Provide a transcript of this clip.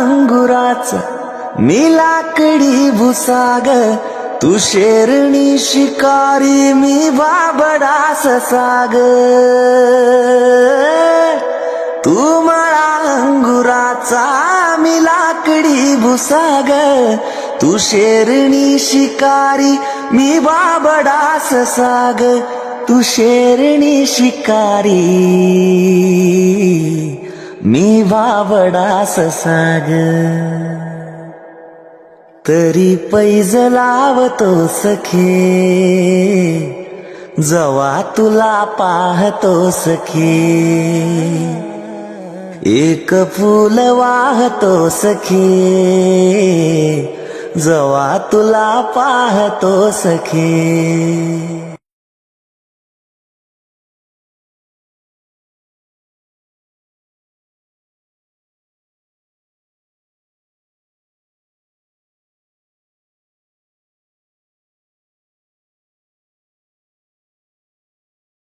अंगुराचा मी लाकडी भुसाग, तू शेरणी शिकारी मी बाबडा ससाग. तू मळा अंगुराचा मी लाकडी भुसाग, तू शेरणी शिकारी मी बाबडा ससाग. तू शेरणी शिकारी मी बाबडा ससाग. तरी पैज लावतो सखे जवा तुला पाहतो सखे. एक फूल वाहतो सखे जवा तुला पाहतो सखे.